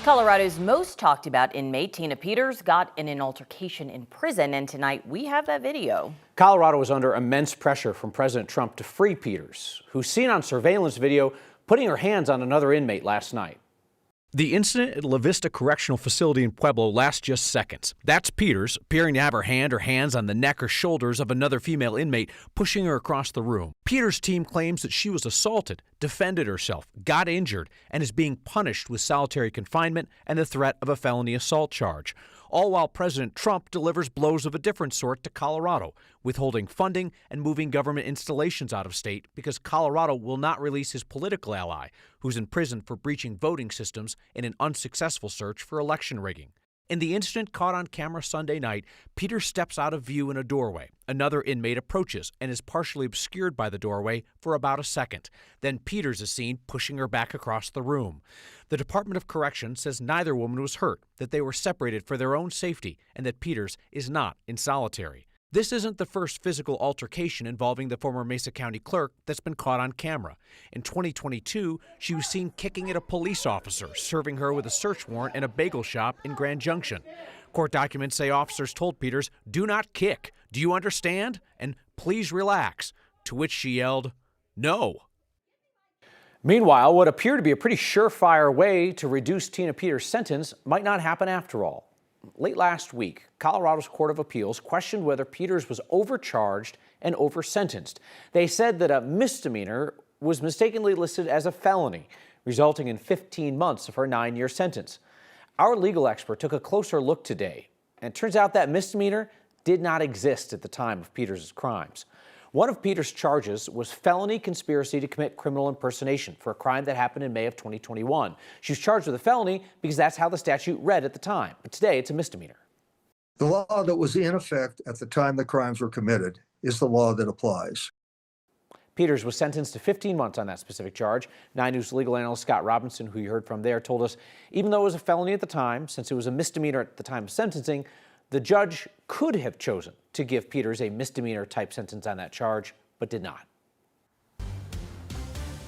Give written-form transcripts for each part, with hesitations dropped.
Colorado's most talked about inmate, Tina Peters, got in an altercation in prison, and tonight we have that video. Colorado is under immense pressure from President Trump to free Peters, who's seen on surveillance video putting her hands on another inmate last night. The incident at La Vista Correctional Facility in Pueblo lasts just seconds. That's Peters appearing to have her hand or hands on the neck or shoulders of another female inmate, pushing her across the room. Peters' team claims that she was assaulted, defended herself, got injured, and is being punished with solitary confinement and the threat of a felony assault charge. All while President Trump delivers blows of a different sort to Colorado, withholding funding and moving government installations out of state because Colorado will not release his political ally, who's in prison for breaching voting systems in an unsuccessful search for election rigging. In the incident caught on camera Sunday night, Peter steps out of view in a doorway. Another inmate approaches and is partially obscured by the doorway for about a second. Then Peters is seen pushing her back across the room. The Department of Corrections says neither woman was hurt, that they were separated for their own safety, and that Peters is not in solitary. This isn't the first physical altercation involving the former Mesa County clerk that's been caught on camera. In 2022, she was seen kicking at a police officer, serving her with a search warrant in a bagel shop in Grand Junction. Court documents say officers told Peters, "Do not kick. Do you understand? And please relax." To which she yelled, "No." Meanwhile, what appeared to be a pretty surefire way to reduce Tina Peters' sentence might not happen after all. Late last week, Colorado's Court of Appeals questioned whether Peters was overcharged and oversentenced. They said that a misdemeanor was mistakenly listed as a felony, resulting in 15 months of her 9-year sentence. Our legal expert took a closer look today, and it turns out that misdemeanor did not exist at the time of Peters' crimes. One of Peters' charges was felony conspiracy to commit criminal impersonation for a crime that happened in May of 2021. She was charged with a felony because that's how the statute read at the time. But today, it's a misdemeanor. The law that was in effect at the time the crimes were committed is the law that applies. Peters was sentenced to 15 months on that specific charge. 9 News legal analyst Scott Robinson, who you heard from there, told us even though it was a felony at the time, since it was a misdemeanor at the time of sentencing, the judge could have chosen to give Peters a misdemeanor-type sentence on that charge, but did not.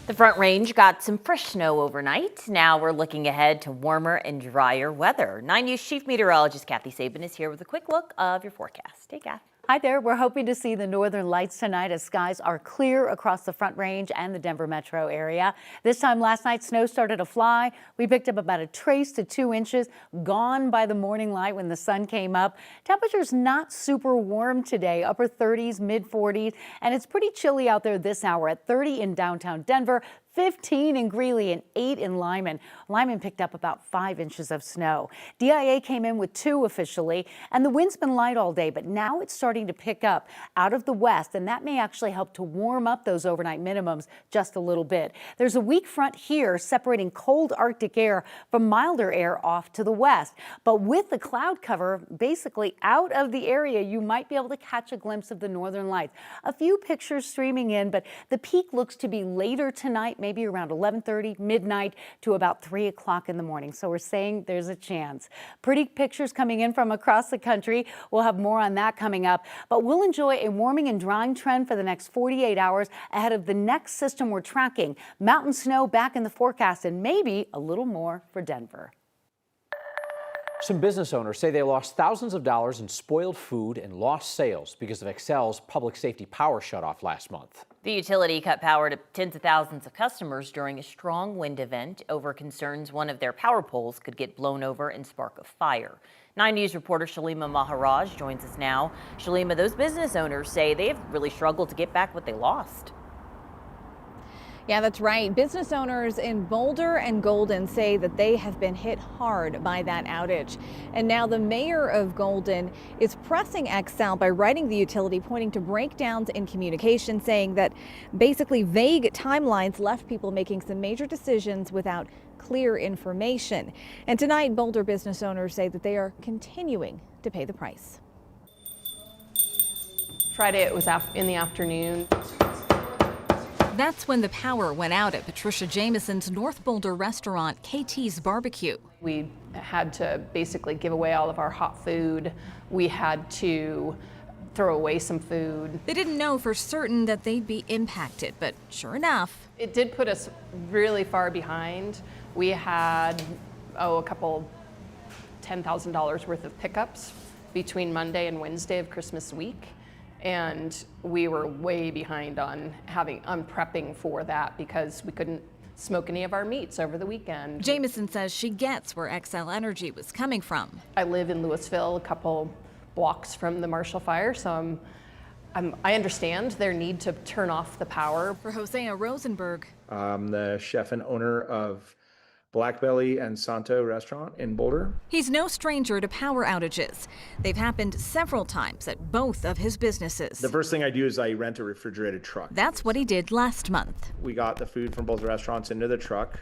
The Front Range got some fresh snow overnight. Now we're looking ahead to warmer and drier weather. 9 News Chief Meteorologist Kathy Sabin is here with a quick look of your forecast. Hey, Kath. Hi there. We're hoping to see the northern lights tonight as skies are clear across the Front Range and the Denver metro area. This time last night, snow started to fly. We picked up about a trace to 2 inches, gone by the morning light when the sun came up. Temperatures not super warm today, upper 30s, mid 40s, and it's pretty chilly out there this hour at 30 in downtown Denver, 15 in Greeley, and 8 in Lyman. Lyman picked up about 5 inches of snow. DIA came in with 2 officially, and the wind's been light all day, but now it's starting to pick up out of the west, and that may actually help to warm up those overnight minimums just a little bit. There's a weak front here separating cold Arctic air from milder air off to the west, but with the cloud cover basically out of the area, you might be able to catch a glimpse of the northern lights. A few pictures streaming in, but the peak looks to be later tonight, maybe around 11:30, midnight to about 3 o'clock in the morning. So we're saying there's a chance. Pretty pictures coming in from across the country. We'll have more on that coming up, but we'll enjoy a warming and drying trend for the next 48 hours ahead of the next system we're tracking. Mountain snow back in the forecast and maybe a little more for Denver. Some business owners say they lost thousands of dollars in spoiled food and lost sales because of Xcel's public safety power shutoff last month. The utility cut power to tens of thousands of customers during a strong wind event over concerns one of their power poles could get blown over and spark a fire. 9 News reporter Shalima Maharaj joins us now. Shalima, those business owners say they've really struggled to get back what they lost. Yeah, that's right. Business owners in Boulder and Golden say that they have been hit hard by that outage. And now the mayor of Golden is pressing Xcel by writing the utility, pointing to breakdowns in communication, saying that basically vague timelines left people making some major decisions without clear information. And tonight, Boulder business owners say that they are continuing to pay the price. Friday, it was in the afternoon. That's when the power went out at Patricia Jameson's North Boulder restaurant, KT's Barbecue. We had to basically give away all of our hot food. We had to throw away some food. They didn't know for certain that they'd be impacted, but sure enough. It did put us really far behind. We had a couple $10,000 worth of pickups between Monday and Wednesday of Christmas week. And we were way behind on prepping for that because we couldn't smoke any of our meats over the weekend. Jameson says she gets where XL Energy was coming from. I live in Louisville, a couple blocks from the Marshall Fire, so I understand their need to turn off the power. For Hosea Rosenberg, I'm the chef and owner of Black Belly and Santo restaurant in Boulder. he's no stranger to power outages. They've happened several times at both of his businesses. The first thing I do is I rent a refrigerated truck. That's what he did last month. We got the food from both restaurants into the truck.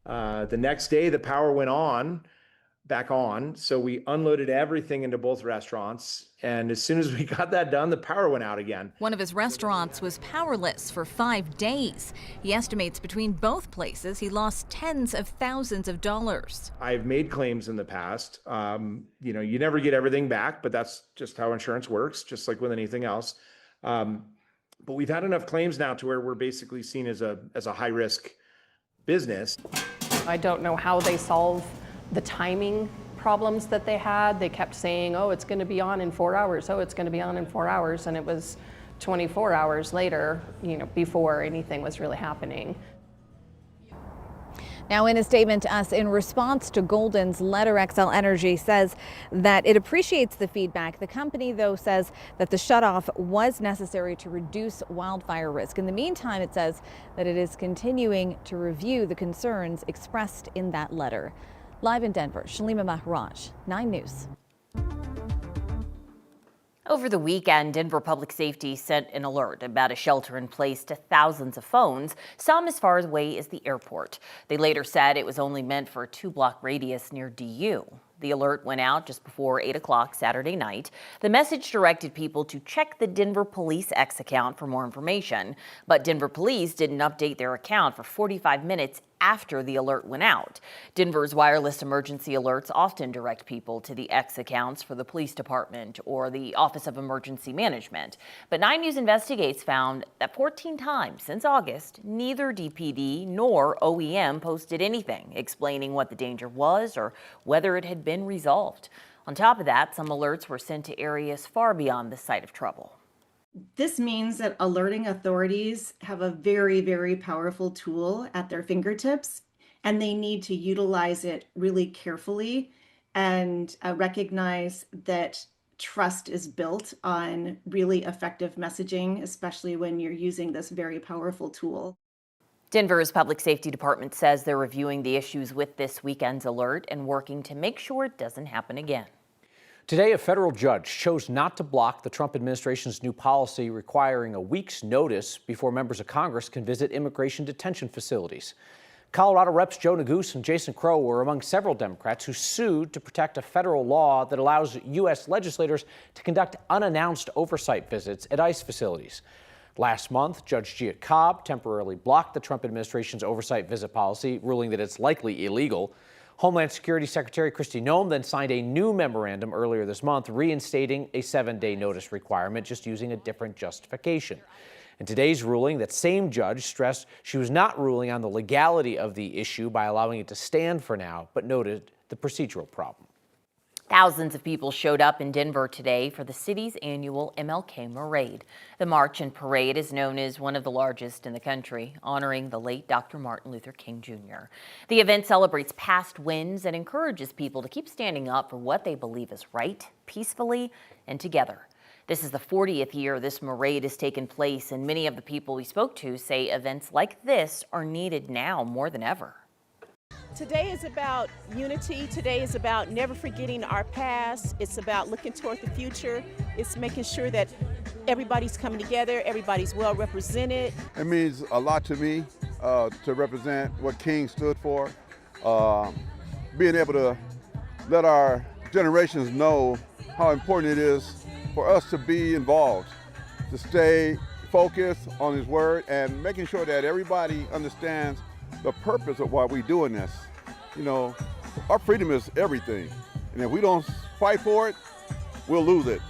The next day, the power went back on. So we unloaded everything into both restaurants. And as soon as we got that done, the power went out again. One of his restaurants was powerless for 5 days. He estimates between both places he lost tens of thousands of dollars. I've made claims in the past. You never get everything back, but that's just how insurance works, just like with anything else. But we've had enough claims now to where we're basically seen as a high risk business. I don't know how they solve the timing problems that they had. They kept saying, oh, it's going to be on in 4 hours. Oh, it's going to be on in 4 hours. And it was 24 hours later, before anything was really happening. Now, in a statement to us in response to Golden's letter, XL Energy says that it appreciates the feedback. The company, though, says that the shutoff was necessary to reduce wildfire risk. In the meantime, it says that it is continuing to review the concerns expressed in that letter. Live in Denver, Shalima Maharaj, 9 News. Over the weekend, Denver Public Safety sent an alert about a shelter in place to thousands of phones, some as far away as the airport. They later said it was only meant for a 2-block radius near DU. The alert went out just before 8 o'clock Saturday night. The message directed people to check the Denver Police X account for more information, but Denver Police didn't update their account for 45 minutes after the alert went out. Denver's wireless emergency alerts often direct people to the X accounts for the police department or the Office of Emergency Management. But 9 News Investigates found that 14 times since August, neither DPD nor OEM posted anything explaining what the danger was or whether it had been resolved. On top of that, some alerts were sent to areas far beyond the site of trouble. This means that alerting authorities have a very, very powerful tool at their fingertips, and they need to utilize it really carefully and recognize that trust is built on really effective messaging, especially when you're using this very powerful tool. Denver's Public Safety Department says they're reviewing the issues with this weekend's alert and working to make sure it doesn't happen again. Today, a federal judge chose not to block the Trump administration's new policy requiring a week's notice before members of Congress can visit immigration detention facilities. Colorado Reps Joe Neguse and Jason Crow were among several Democrats who sued to protect a federal law that allows U.S. legislators to conduct unannounced oversight visits at ICE facilities. Last month, Judge Gia Cobb temporarily blocked the Trump administration's oversight visit policy, ruling that it's likely illegal. Homeland Security Secretary Kristi Noem then signed a new memorandum earlier this month reinstating a 7-day notice requirement, just using a different justification. In today's ruling, that same judge stressed she was not ruling on the legality of the issue by allowing it to stand for now, but noted the procedural problem. Thousands of people showed up in Denver today for the city's annual MLK Parade. The march and parade is known as one of the largest in the country, honoring the late Dr. Martin Luther King Jr. The event celebrates past wins and encourages people to keep standing up for what they believe is right, peacefully, and together. This is the 40th year this parade has taken place, and many of the people we spoke to say events like this are needed now more than ever. Today is about unity. Today is about never forgetting our past. It's about looking toward the future. It's making sure that everybody's coming together, everybody's well represented. It means a lot to me to represent what King stood for. Being able to let our generations know how important it is for us to be involved, to stay focused on his word and making sure that everybody understands the purpose of why we're doing this. You know, our freedom is everything. And if we don't fight for it, we'll lose it.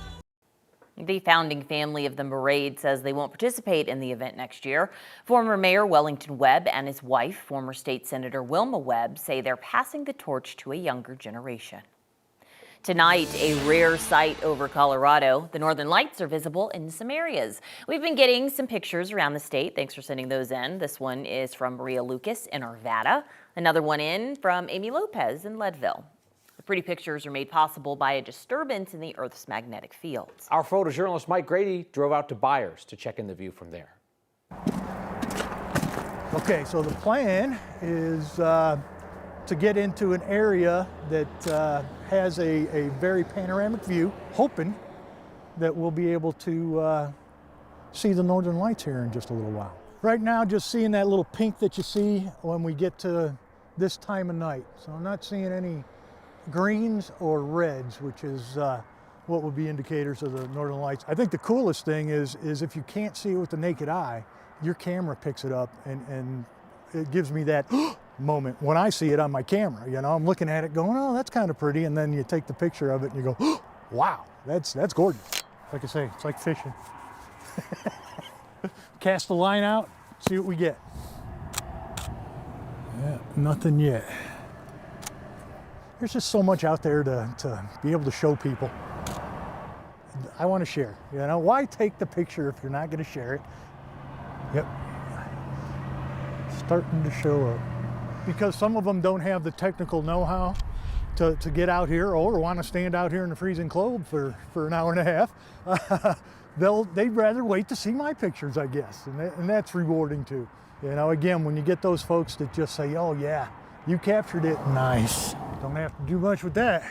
The founding family of the parade says they won't participate in the event next year. Former Mayor Wellington Webb and his wife, former State Senator Wilma Webb, say they're passing the torch to a younger generation. Tonight, a rare sight over Colorado. The northern lights are visible in some areas. We've been getting some pictures around the state. Thanks for sending those in. This one is from Maria Lucas in Arvada. Another one in from Amy Lopez in Leadville. The pretty pictures are made possible by a disturbance in the Earth's magnetic fields. Our photojournalist Mike Grady drove out to Byers to check in the view from there. Okay, so the plan is to get into an area that has a very panoramic view, hoping that we'll be able to see the northern lights here in just a little while. Right now, just seeing that little pink that you see when we get to this time of night. So I'm not seeing any greens or reds, which is what would be indicators of the northern lights. I think the coolest thing is if you can't see it with the naked eye, your camera picks it up and it gives me that moment when I see it on my camera. You know, I'm looking at it going, oh, that's kind of pretty, and then you take the picture of it and you go, oh, wow, that's gorgeous. Like I say, it's like fishing. Cast the line out, see what we get. Yeah, nothing yet. There's just so much out there to be able to show people. I want to share, you know, why take the picture if you're not going to share it? Yep, starting to show up. Because some of them don't have the technical know-how to get out here or want to stand out here in the freezing cold for an hour and a half. They'd rather wait to see my pictures, I guess, and that's rewarding too. You know, again, when you get those folks that just say, oh yeah, you captured it, nice. Don't have to do much with that.